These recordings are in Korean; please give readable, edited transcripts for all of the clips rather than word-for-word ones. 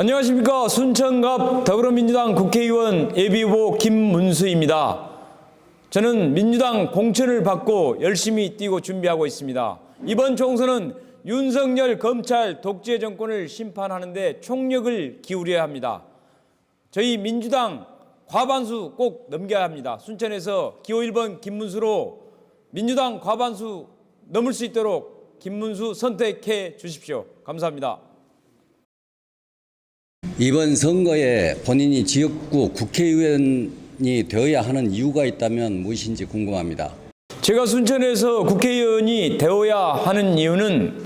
안녕하십니까. 순천갑 더불어민주당 국회의원 예비후보 김문수입니다. 저는 민주당 공천을 받고 열심히 뛰고 준비하고 있습니다. 이번 총선은 윤석열 검찰 독재 정권을 심판하는 데 총력을 기울여야 합니다. 저희 민주당 과반수 꼭 넘겨야 합니다. 순천에서 기호 1번 김문수로 민주당 과반수 넘을 수 있도록 김문수 선택해 주십시오. 감사합니다. 이번 선거에 본인이 지역구 국회의원이 되어야 하는 이유가 있다면 무엇인지 궁금합니다. 제가 순천에서 국회의원이 되어야 하는 이유는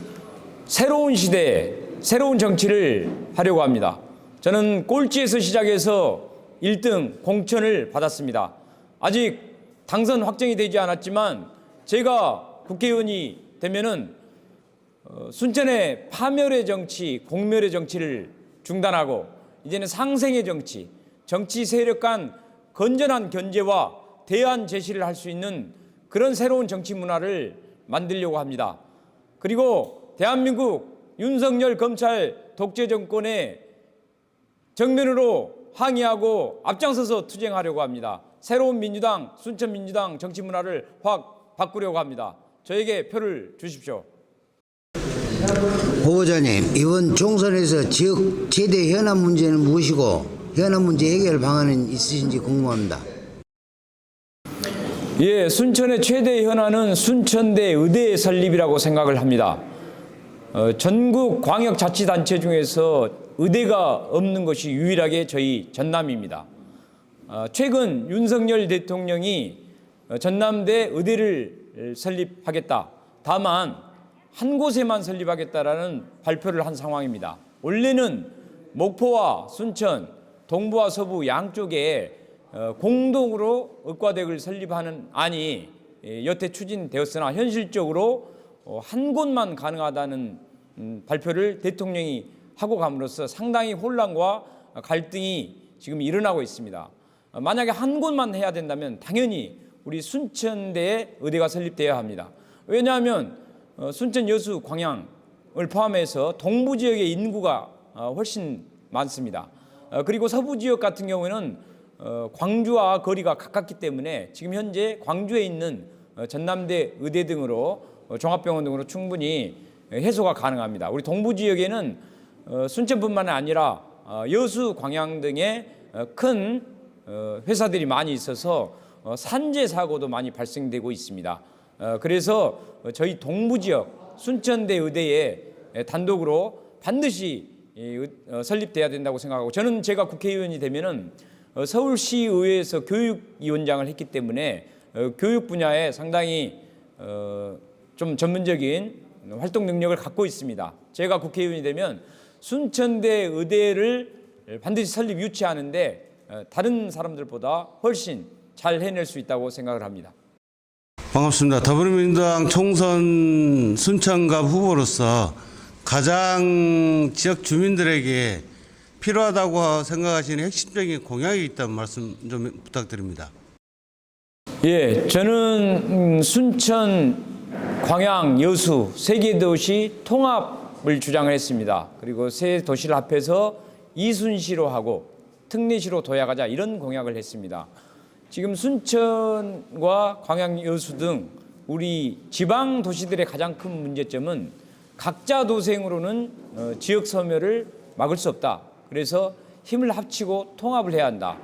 새로운 시대에 새로운 정치를 하려고 합니다. 저는 꼴찌에서 시작해서 1등 공천을 받았습니다. 아직 당선 확정이 되지 않았지만 제가 국회의원이 되면은 순천의 파멸의 정치, 공멸의 정치를 중단하고 이제는 상생의 정치, 정치 세력 간 건전한 견제와 대안 제시를 할 수 있는 그런 새로운 정치 문화를 만들려고 합니다. 그리고 대한민국 윤석열 검찰 독재 정권의 정면으로 항의하고 앞장서서 투쟁하려고 합니다. 새로운 민주당, 순천민주당 정치 문화를 확 바꾸려고 합니다. 저에게 표를 주십시오. 후보자님, 이번 총선에서 지역 최대 현안 문제는 무엇이고 현안 문제 해결 방안은 있으신지 궁금합니다. 예, 순천의 최대 현안은 순천대 의대 설립이라고 생각을 합니다. 전국 광역자치단체 중에서 의대가 없는 것이 유일하게 저희 전남입니다. 최근 윤석열 대통령이 전남대 의대를 설립하겠다. 다만 한 곳에만 설립하겠다라는 발표를 한 상황입니다. 원래는 목포와 순천, 동부와 서부 양쪽에 공동으로 의과대학을 설립하는 안이 여태 추진되었으나 현실적으로 한 곳만 가능하다는 발표를 대통령이 하고 감으로써 상당히 혼란과 갈등이 지금 일어나고 있습니다. 만약에 한 곳만 해야 된다면 당연히 우리 순천대에 의대가 설립되어야 합니다. 왜냐하면 순천, 여수, 광양을 포함해서 동부 지역의 인구가 훨씬 많습니다. 그리고 서부 지역 같은 경우에는 광주와 거리가 가깝기 때문에 지금 현재 광주에 있는 전남대 의대 등으로 종합병원 등으로 충분히 해소가 가능합니다. 우리 동부 지역에는 순천뿐만 아니라 여수, 광양 등의 큰 회사들이 많이 있어서 산재 사고도 많이 발생되고 있습니다. 그래서 저희 동부 지역 순천대 의대에 단독으로 반드시 설립돼야 된다고 생각하고, 저는 제가 국회의원이 되면은 서울시의회에서 교육위원장을 했기 때문에 교육 분야에 상당히 좀 전문적인 활동 능력을 갖고 있습니다. 제가 국회의원이 되면 순천대 의대를 반드시 설립 유치하는데 다른 사람들보다 훨씬 잘 해낼 수 있다고 생각을 합니다. 반갑습니다. 더불어민주당 총선 순천갑 후보로서 가장 지역 주민들에게 필요하다고 생각하시는 핵심적인 공약이 있다면 말씀 좀 부탁드립니다. 예, 저는 순천, 광양, 여수 세 개 도시 통합을 주장을 했습니다. 그리고 세 도시를 합해서 이순시로 하고 특례시로 도약하자, 이런 공약을 했습니다. 지금 순천과 광양, 여수 등 우리 지방 도시들의 가장 큰 문제점은 각자 도생으로는 지역 소멸을 막을 수 없다. 그래서 힘을 합치고 통합을 해야 한다.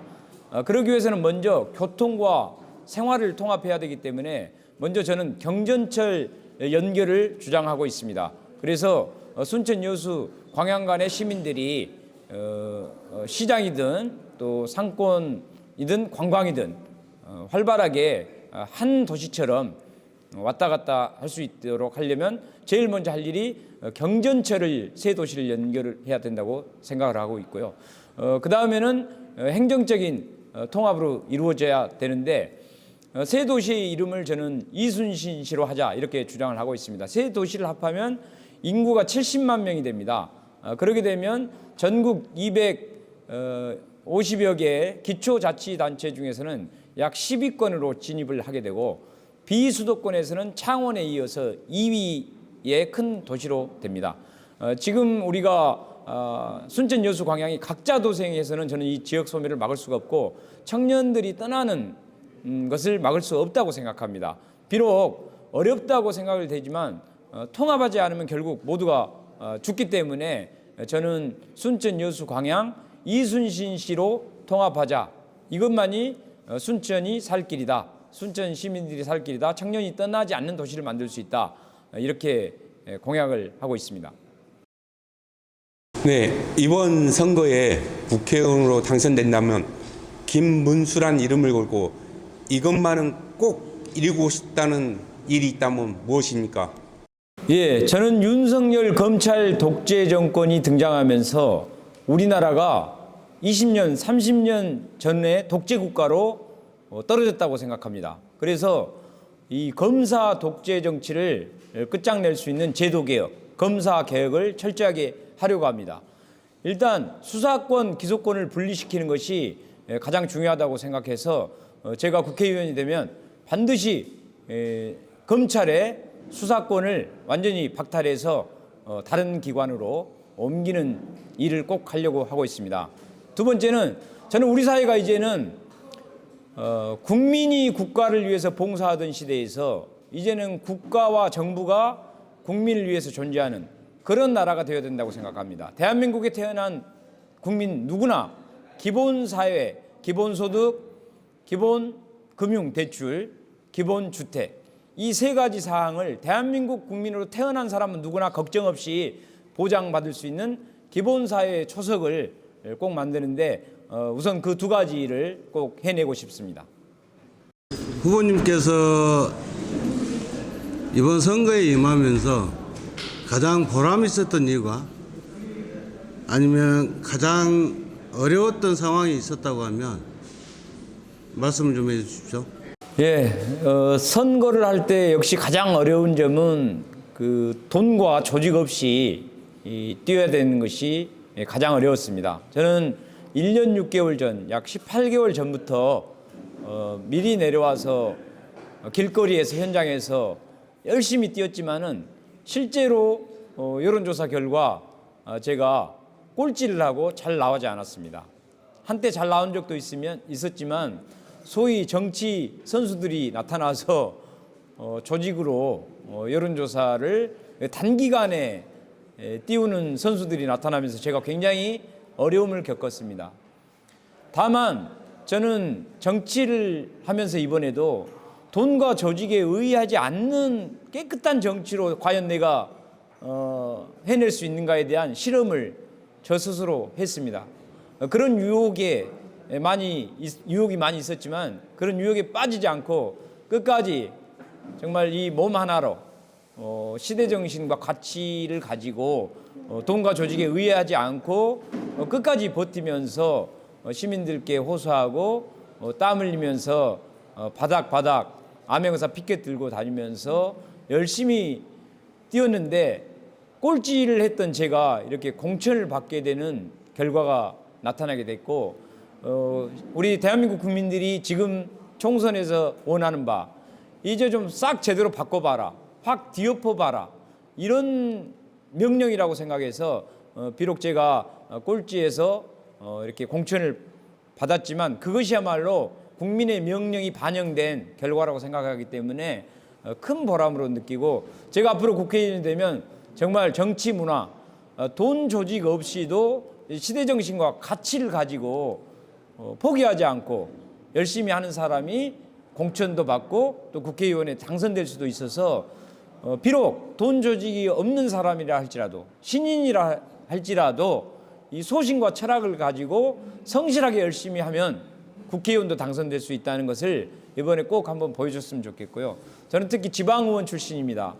그러기 위해서는 먼저 교통과 생활을 통합해야 되기 때문에 먼저 저는 경전철 연결을 주장하고 있습니다. 그래서 순천, 여수, 광양 간의 시민들이 시장이든 또 상권이든 관광이든 활발하게 한 도시처럼 왔다 갔다 할 수 있도록 하려면 제일 먼저 할 일이 경전철을 세 도시를 연결을 해야 된다고 생각을 하고 있고요. 그 다음에는 행정적인 통합으로 이루어져야 되는데 세 도시의 이름을 저는 이순신시로 하자, 이렇게 주장을 하고 있습니다. 세 도시를 합하면 인구가 70만 명이 됩니다. 그렇게 되면 전국 250여 개의 기초자치단체 중에서는 약 10위권으로 진입을 하게 되고, 비수도권에서는 창원에 이어서 2위의 큰 도시로 됩니다. 지금 우리가 순천 여수 광양이 각자 도생해서는 저는 이 지역 소멸을 막을 수가 없고 청년들이 떠나는 것을 막을 수 없다고 생각합니다. 비록 어렵다고 생각을 되지만 통합하지 않으면 결국 모두가 죽기 때문에 저는 순천 여수 광양 이순신시로 통합하자. 이것만이 순천이 살 길이다. 순천 시민들이 살 길이다. 청년이 떠나지 않는 도시를 만들 수 있다. 이렇게 공약을 하고 있습니다. 네, 이번 선거에 국회의원으로 당선된다면 김문수란 이름을 걸고 이것만은 꼭 이루고 싶다는 일이 있다면 무엇입니까? 예, 저는 윤석열 검찰 독재 정권이 등장하면서 우리나라가 20년, 30년 전에 독재 국가로 떨어졌다고 생각합니다. 그래서 이 검사 독재 정치를 끝장낼 수 있는 제도 개혁, 검사 개혁을 철저하게 하려고 합니다. 일단 수사권, 기소권을 분리시키는 것이 가장 중요하다고 생각해서 제가 국회의원이 되면 반드시 검찰의 수사권을 완전히 박탈해서 다른 기관으로 옮기는 일을 꼭 하려고 하고 있습니다. 두 번째는 저는 우리 사회가 이제는 국민이 국가를 위해서 봉사하던 시대에서 이제는 국가와 정부가 국민을 위해서 존재하는 그런 나라가 되어야 된다고 생각합니다. 대한민국에 태어난 국민 누구나 기본 사회, 기본 소득, 기본 금융 대출, 기본 주택 이 세 가지 사항을 대한민국 국민으로 태어난 사람은 누구나 걱정 없이 보장받을 수 있는 기본 사회의 초석을 꼭 만드는데 우선 그 두 가지를 꼭 해내고 싶습니다. 후보님께서 이번 선거에 임하면서 가장 보람 있었던 이유가 아니면 가장 어려웠던 상황이 있었다고 하면 말씀을 좀 해주십시오. 예, 선거를 할 때 역시 가장 어려운 점은 그 돈과 조직 없이 뛰어야 되는 것이 가장 어려웠습니다. 저는 1년 6개월 전, 약 18개월 전부터 미리 내려와서 길거리에서 현장에서 열심히 뛰었지만은 실제로 여론조사 결과 제가 꼴찌를 하고 잘 나오지 않았습니다. 한때 잘 나온 적도 있었지만 소위 정치 선수들이 나타나서 조직으로 여론조사를 단기간에 띄우는 선수들이 나타나면서 제가 굉장히 어려움을 겪었습니다. 다만 저는 정치를 하면서 이번에도 돈과 조직에 의하지 않는 깨끗한 정치로 과연 내가 해낼 수 있는가에 대한 실험을 저 스스로 했습니다. 그런 유혹이 많이 있었지만 그런 유혹에 빠지지 않고 끝까지 정말 이 몸 하나로 시대 정신과 가치를 가지고 돈과 조직에 의해하지 않고 끝까지 버티면서 시민들께 호소하고 땀 흘리면서 바닥바닥 암행어사 피켓 들고 다니면서 열심히 뛰었는데 꼴찌를 했던 제가 이렇게 공천을 받게 되는 결과가 나타나게 됐고 우리 대한민국 국민들이 지금 총선에서 원하는 바 이제 좀 싹 제대로 바꿔봐라, 확 뒤엎어봐라 이런 명령이라고 생각해서 비록 제가 꼴찌에서 이렇게 공천을 받았지만 그것이야말로 국민의 명령이 반영된 결과라고 생각하기 때문에 큰 보람으로 느끼고 제가 앞으로 국회의원이 되면 정말 정치 문화, 돈 조직 없이도 시대 정신과 가치를 가지고 포기하지 않고 열심히 하는 사람이 공천도 받고 또 국회의원에 당선될 수도 있어서 비록 돈 조직이 없는 사람이라 할지라도 신인이라 할지라도 이 소신과 철학을 가지고 성실하게 열심히 하면 국회의원도 당선될 수 있다는 것을 이번에 꼭 한번 보여줬으면 좋겠고요. 저는 특히 지방의원 출신입니다.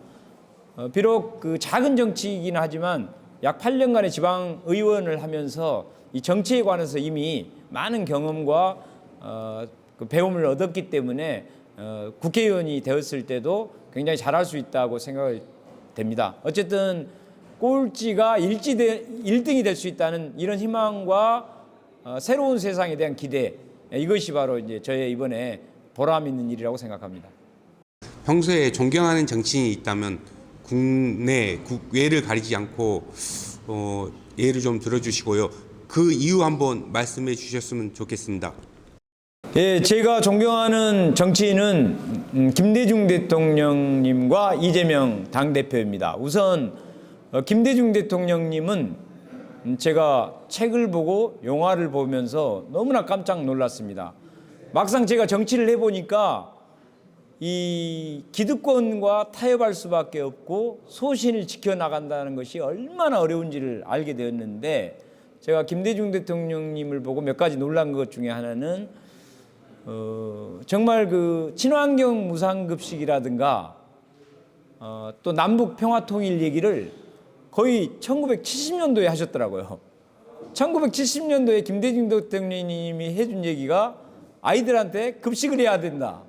비록 그 작은 정치이긴 하지만 약 8년간의 지방의원을 하면서 이 정치에 관해서 이미 많은 경험과 그 배움을 얻었기 때문에 국회의원이 되었을 때도 굉장히 잘할 수 있다고 생각이 됩니다. 어쨌든 꼴찌가 1등이 될 수 있다는 이런 희망과 새로운 세상에 대한 기대 이것이 바로 이제 저의 이번에 보람 있는 일이라고 생각합니다. 평소에 존경하는 정치인이 있다면 국내, 국외를 가리지 않고 예를 좀 들어주시고요. 그 이유 한번 말씀해 주셨으면 좋겠습니다. 예, 제가 존경하는 정치인은 김대중 대통령님과 이재명 당대표입니다. 우선 김대중 대통령님은 제가 책을 보고 영화를 보면서 너무나 깜짝 놀랐습니다. 막상 제가 정치를 해보니까 이 기득권과 타협할 수밖에 없고 소신을 지켜나간다는 것이 얼마나 어려운지를 알게 되었는데, 제가 김대중 대통령님을 보고 몇 가지 놀란 것 중에 하나는 정말 그 친환경 무상급식이라든가 또 남북 평화통일 얘기를 거의 1970년도에 하셨더라고요. 1970년도에 김대중 대통령님이 해준 얘기가 아이들한테 급식을 해야 된다.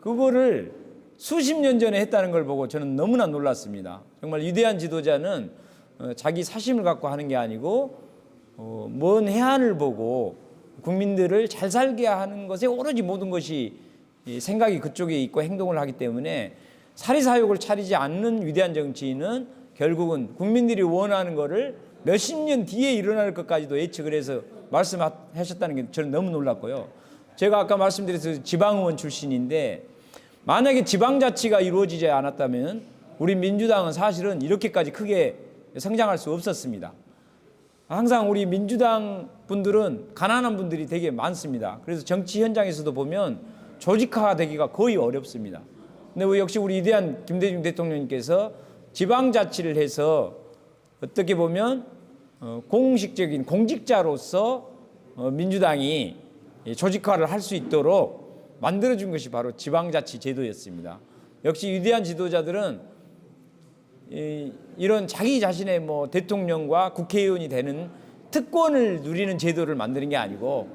그거를 수십 년 전에 했다는 걸 보고 저는 너무나 놀랐습니다. 정말 위대한 지도자는 자기 사심을 갖고 하는 게 아니고 먼 해안을 보고 국민들을 잘 살게 하는 것에 오로지 모든 것이 생각이 그쪽에 있고 행동을 하기 때문에 사리사욕을 차리지 않는 위대한 정치인은 결국은 국민들이 원하는 것을 몇십 년 뒤에 일어날 것까지도 예측을 해서 말씀하셨다는 게 저는 너무 놀랐고요. 제가 아까 말씀드렸듯이 지방의원 출신인데, 만약에 지방자치가 이루어지지 않았다면 우리 민주당은 사실은 이렇게까지 크게 성장할 수 없었습니다. 항상 우리 민주당 분들은 가난한 분들이 되게 많습니다. 그래서 정치 현장에서도 보면 조직화되기가 거의 어렵습니다. 근데 역시 우리 위대한 김대중 대통령님께서 지방자치를 해서 어떻게 보면 공식적인 공직자로서 민주당이 조직화를 할 수 있도록 만들어준 것이 바로 지방자치 제도였습니다. 역시 위대한 지도자들은 이런 자기 자신의 뭐 대통령과 국회의원이 되는 특권을 누리는 제도를 만드는 게 아니고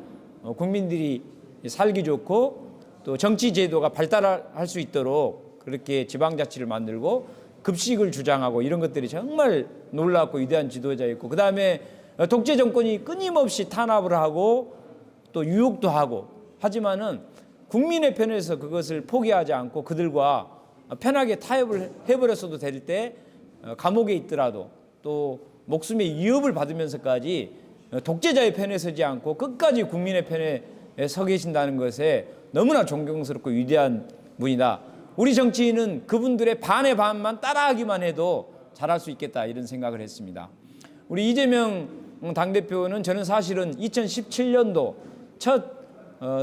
국민들이 살기 좋고 또 정치 제도가 발달할 수 있도록 그렇게 지방자치를 만들고 급식을 주장하고 이런 것들이 정말 놀랍고 위대한 지도자였고, 그 다음에 독재 정권이 끊임없이 탄압을 하고 또 유혹도 하고 하지만은 국민의 편에서 그것을 포기하지 않고 그들과 편하게 타협을 해버렸어도 될 때 감옥에 있더라도 또 목숨의 위협을 받으면서까지 독재자의 편에 서지 않고 끝까지 국민의 편에 서 계신다는 것에 너무나 존경스럽고 위대한 분이다. 우리 정치인은 그분들의 반의 반만 따라하기만 해도 잘할 수 있겠다, 이런 생각을 했습니다. 우리 이재명 당대표는 저는 사실은 2017년도 첫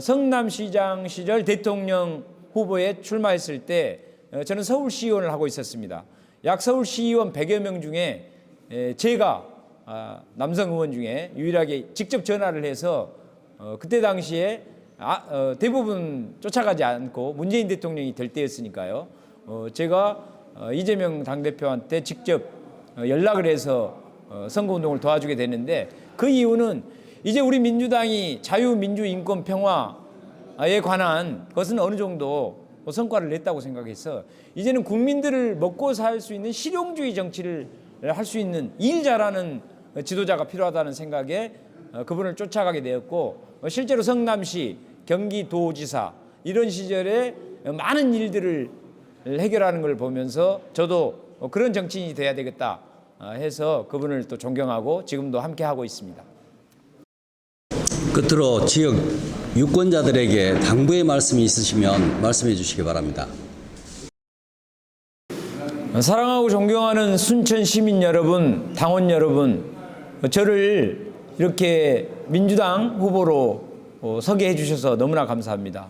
성남시장 시절 대통령 후보에 출마했을 때 저는 서울시의원을 하고 있었습니다. 약 서울시의원 100여 명 중에 제가 남성 의원 중에 유일하게 직접 전화를 해서 그때 당시에 대부분 쫓아가지 않고 문재인 대통령이 될 때였으니까요. 제가 이재명 당대표한테 직접 연락을 해서 선거운동을 도와주게 됐는데, 그 이유는 이제 우리 민주당이 자유, 민주, 인권, 평화에 관한 것은 어느 정도 성과를 냈다고 생각해서 이제는 국민들을 먹고 살 수 있는 실용주의 정치를 할 수 있는 일 잘하는 지도자가 필요하다는 생각에 그분을 쫓아가게 되었고, 실제로 성남시, 경기도지사 이런 시절에 많은 일들을 해결하는 걸 보면서 저도 그런 정치인이 돼야 되겠다 해서 그분을 또 존경하고 지금도 함께 하고 있습니다. 끝으로 지역 유권자들에게 당부의 말씀이 있으시면 말씀해 주시기 바랍니다. 사랑하고 존경하는 순천 시민 여러분, 당원 여러분, 저를 이렇게 민주당 후보로 서게 해주셔서 너무나 감사합니다.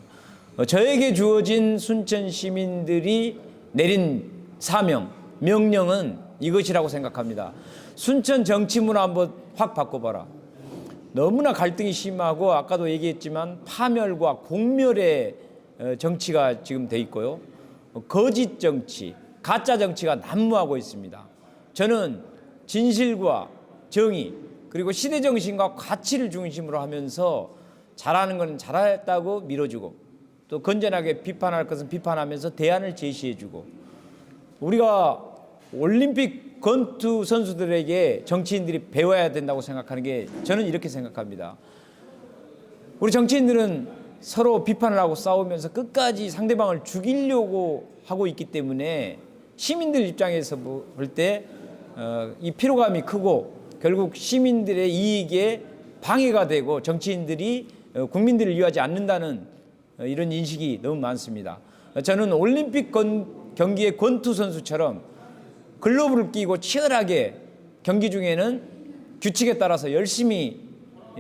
저에게 주어진 순천 시민들이 내린 사명, 명령은 이것이라고 생각합니다. 순천 정치 문화 한번 확 바꿔봐라. 너무나 갈등이 심하고 아까도 얘기했지만 파멸과 공멸의 정치가 지금 돼 있고요. 거짓 정치, 가짜 정치가 난무하고 있습니다. 저는 진실과 정의 그리고 시대 정신과 가치를 중심으로 하면서 잘하는 건 잘했다고 밀어주고 또 건전하게 비판할 것은 비판하면서 대안을 제시해주고, 우리가 올림픽 권투 선수들에게 정치인들이 배워야 된다고 생각하는 게 저는 이렇게 생각합니다. 우리 정치인들은 서로 비판을 하고 싸우면서 끝까지 상대방을 죽이려고 하고 있기 때문에 시민들 입장에서 볼 때 이 피로감이 크고 결국 시민들의 이익에 방해가 되고 정치인들이 국민들을 위하지 않는다는 이런 인식이 너무 많습니다. 저는 올림픽 경기의 권투 선수처럼 글러브를 끼고 치열하게 경기 중에는 규칙에 따라서 열심히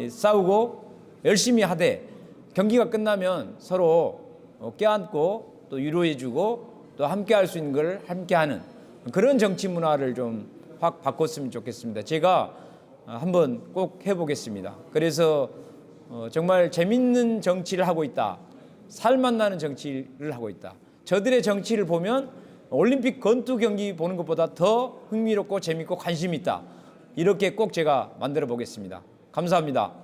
싸우고 열심히 하되 경기가 끝나면 서로 껴안고 또 위로해주고 또 함께 할 수 있는 걸 함께하는 그런 정치 문화를 좀 확 바꿨으면 좋겠습니다. 제가 한번 꼭 해보겠습니다. 그래서 정말 재밌는 정치를 하고 있다. 살맛 나는 정치를 하고 있다. 저들의 정치를 보면 올림픽 권투 경기 보는 것보다 더 흥미롭고 재밌고 관심 있다. 이렇게 꼭 제가 만들어 보겠습니다. 감사합니다.